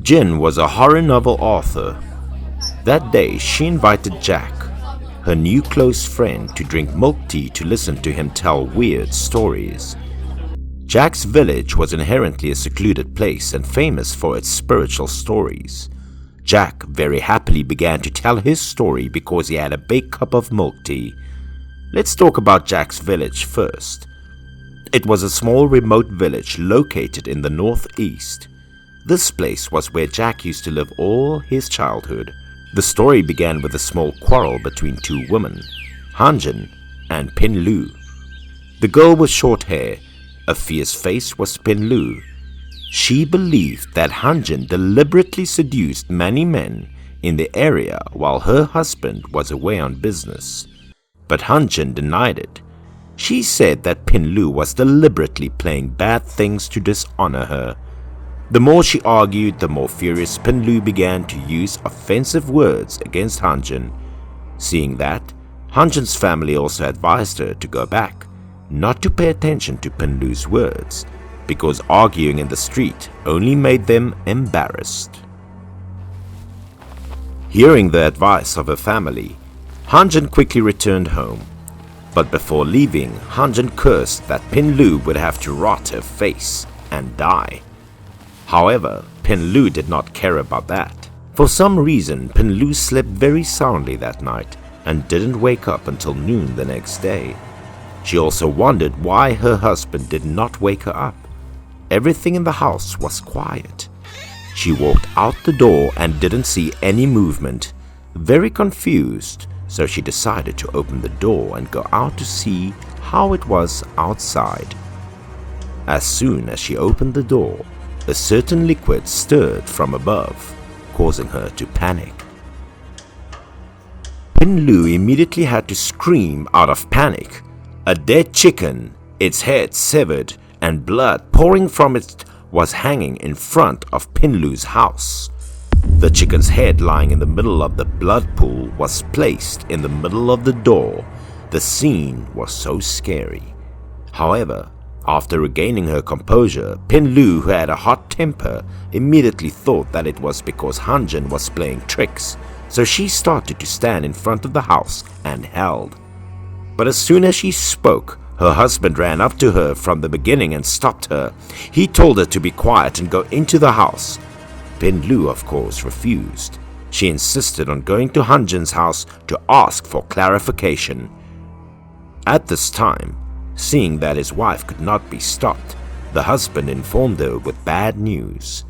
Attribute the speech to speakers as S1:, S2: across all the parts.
S1: Jin was a horror novel author. That day, she invited Jack, her new close friend, to drink milk tea to listen to him tell weird stories. Jack's village was inherently a secluded place and famous for its spiritual stories. Jack very happily began to tell his story because he had a big cup of milk tea. Let's talk about Jack's village first. It was a small remote village located in the northeast. This place was where Jack used to live all his childhood. The story began with a small quarrel between two women, Hanjin and Pin Lu. The girl with short hair, a fierce face, was Pin Lu. She believed that Hanjin deliberately seduced many men in the area while her husband was away on business. But Hanjin denied it. She said that Pin Lu was deliberately playing bad things to dishonor her. The more she argued, the more furious Pin Lu began to use offensive words against Hanjin. Seeing that, Hanjin's family also advised her to go back, not to pay attention to Pin Lu's words, because arguing in the street only made them embarrassed. Hearing the advice of her family, Hanjin quickly returned home. But before leaving, Hanjin cursed that Pin Lu would have to rot her face and die. However, Pin Lu did not care about that. For some reason, Pin Lu slept very soundly that night and didn't wake up until noon the next day. She also wondered why her husband did not wake her up. Everything in the house was quiet. She walked out the door and didn't see any movement. Very confused, so she decided to open the door and go out to see how it was outside. As soon as she opened the door, a certain liquid stirred from above, causing her to panic. Pin Lu immediately had to scream out of panic. A dead chicken, its head severed and blood pouring from it, was hanging in front of Pin Lu's house. The chicken's head, lying in the middle of the blood pool, was placed in the middle of the door. The scene was so scary. However, after regaining her composure, Pin Lu, who had a hot temper, immediately thought that it was because Hanjin was playing tricks, so she started to stand in front of the house and howled. But as soon as she spoke, her husband ran up to her from the beginning and stopped her. He told her to be quiet and go into the house. Pin Lu, of course, refused. She insisted on going to Hanjin's house to ask for clarification. At this time, seeing that his wife could not be stopped, the husband informed her with bad news.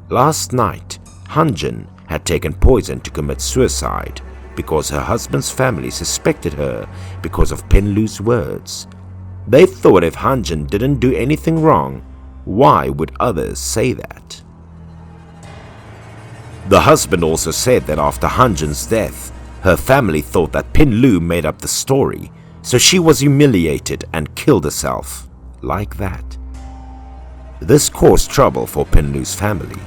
S1: Last night, Hanjin had taken poison to commit suicide because her husband's family suspected her because of Pin Lu's words. They thought if Hanjin didn't do anything wrong, why would others say that? The husband also said that after Hanjin's death, her family thought that Pin Lu made up the story, so she was humiliated and killed herself, like that. This caused trouble for Pin Lu's family.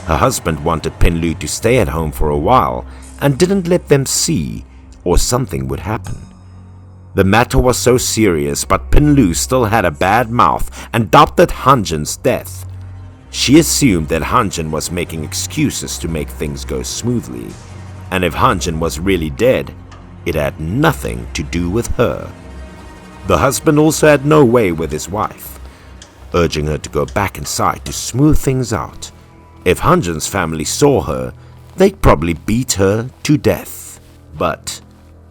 S1: Her husband wanted Pin Lu to stay at home for a while and didn't let them see, or something would happen. The matter was so serious, but Pin Lu still had a bad mouth and doubted Hanjin's death. She assumed that Hanjin was making excuses to make things go smoothly, and if Hanjin was really dead, it had nothing to do with her. The husband also had no way with his wife, urging her to go back inside to smooth things out. If Hanjin's family saw her, they'd probably beat her to death. But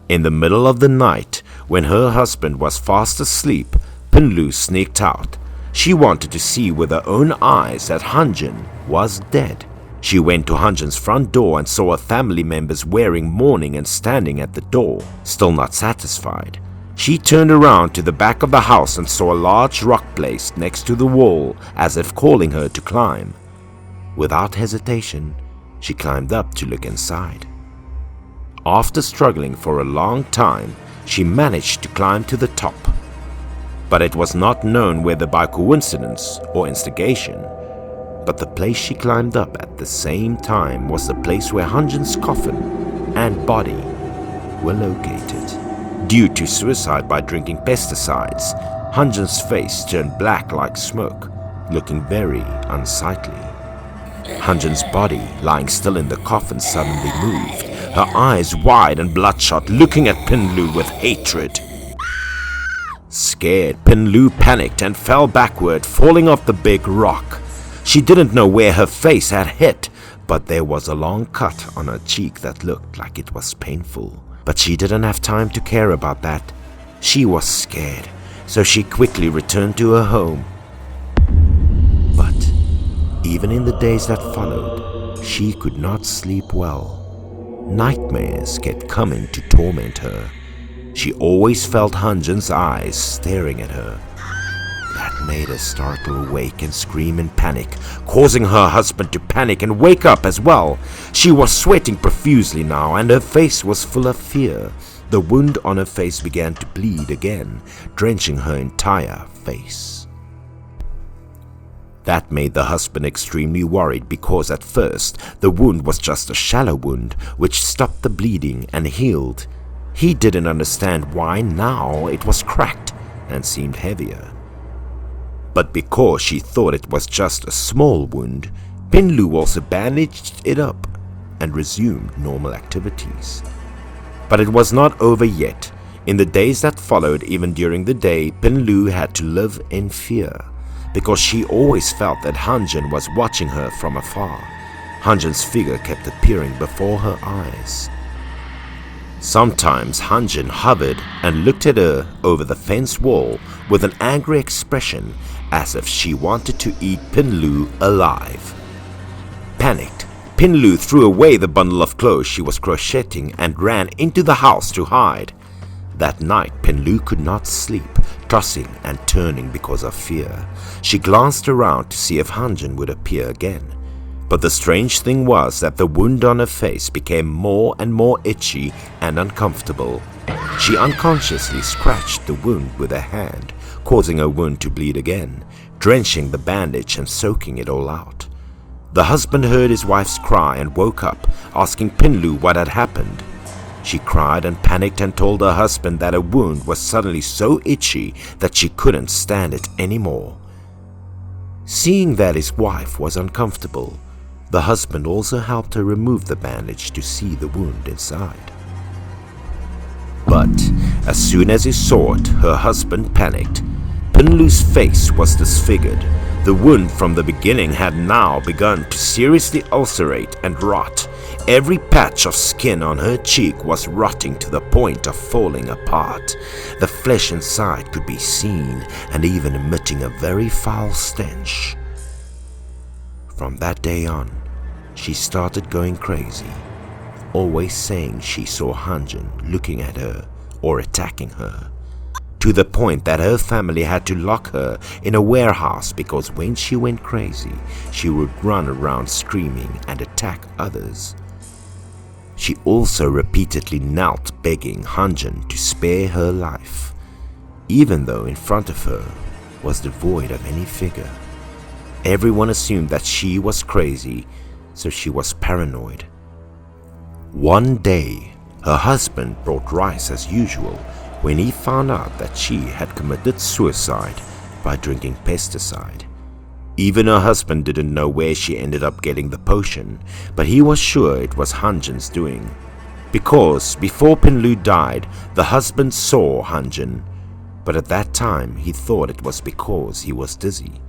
S1: in the middle of the night, when her husband was fast asleep, Pin Lu sneaked out. She wanted to see with her own eyes that Hanjin was dead. She went to Hanjin's front door and saw her family members wearing mourning and standing at the door. Still not satisfied, she turned around to the back of the house and saw a large rock placed next to the wall, as if calling her to climb. Without hesitation, she climbed up to look inside. After struggling for a long time, she managed to climb to the top. But it was not known whether by coincidence or instigation, but the place she climbed up at the same time was the place where Hanjin's coffin and body were located. Due to suicide by drinking pesticides, Hanjin's face turned black like smoke, looking very unsightly. Hanjin's body, lying still in the coffin, suddenly moved, her eyes wide and bloodshot, looking at Pinlu with hatred. Scared, Pinlu panicked and fell backward, falling off the big rock. She didn't know where her face had hit, but there was a long cut on her cheek that looked like it was painful. But she didn't have time to care about that. She was scared, so she quickly returned to her home. But even in the days that followed, she could not sleep well. Nightmares kept coming to torment her. She always felt Hanjin's eyes staring at her. That made her startle awake and scream in panic, causing her husband to panic and wake up as well. She was sweating profusely now, and her face was full of fear. The wound on her face began to bleed again, drenching her entire face. That made the husband extremely worried because at first the wound was just a shallow wound which stopped the bleeding and healed. He didn't understand why now it was cracked and seemed heavier. But because she thought it was just a small wound, Pinlu also bandaged it up and resumed normal activities. But it was not over yet. In the days that followed, even during the day, Pinlu had to live in fear, because she always felt that Hanjin was watching her from afar. Hanjin's figure kept appearing before her eyes. Sometimes Hanjin hovered and looked at her over the fence wall with an angry expression, as if she wanted to eat Pinlu alive. Panicked, Pinlu threw away the bundle of clothes she was crocheting and ran into the house to hide. That night, Pinlu could not sleep, tossing and turning because of fear. She glanced around to see if Hanjin would appear again. But the strange thing was that the wound on her face became more and more itchy and uncomfortable. She unconsciously scratched the wound with her hand, causing her wound to bleed again, drenching the bandage and soaking it all out. The husband heard his wife's cry and woke up, asking Pinlu what had happened. She cried and panicked and told her husband that her wound was suddenly so itchy that she couldn't stand it anymore. Seeing that his wife was uncomfortable, the husband also helped her remove the bandage to see the wound inside. But as soon as he saw it, her husband panicked. Pinlu's face was disfigured. The wound from the beginning had now begun to seriously ulcerate and rot. Every patch of skin on her cheek was rotting to the point of falling apart. The flesh inside could be seen and even emitting a very foul stench. From that day on, she started going crazy, always saying she saw Hanjin looking at her or attacking her, to the point that her family had to lock her in a warehouse because when she went crazy, she would run around screaming and attack others. She also repeatedly knelt begging Hanjin to spare her life, even though in front of her was devoid of any figure. Everyone assumed that she was crazy, so she was paranoid. One day, her husband brought rice as usual when he found out that she had committed suicide by drinking pesticide. Even her husband didn't know where she ended up getting the potion, but he was sure it was Hanjin's doing. Because before Pinlu died, the husband saw Hanjin, but at that time he thought it was because he was dizzy.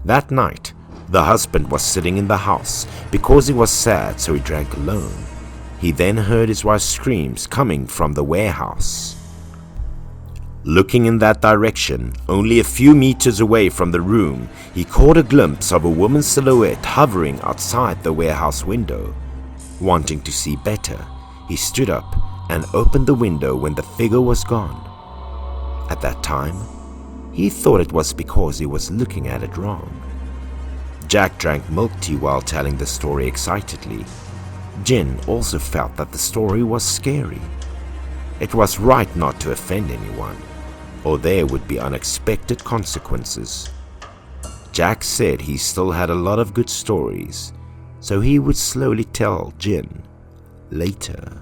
S1: That night, the husband was sitting in the house because he was sad, so he drank alone. He then heard his wife's screams coming from the warehouse. Looking in that direction, only a few meters away from the room, he caught a glimpse of a woman's silhouette hovering outside the warehouse window. Wanting to see better, he stood up and opened the window when the figure was gone. At that time, he thought it was because he was looking at it wrong. Jack drank milk tea while telling the story excitedly. Jin also felt that the story was scary. It was right not to offend anyone, or there would be unexpected consequences. Jack said he still had a lot of good stories, so he would slowly tell Jin later.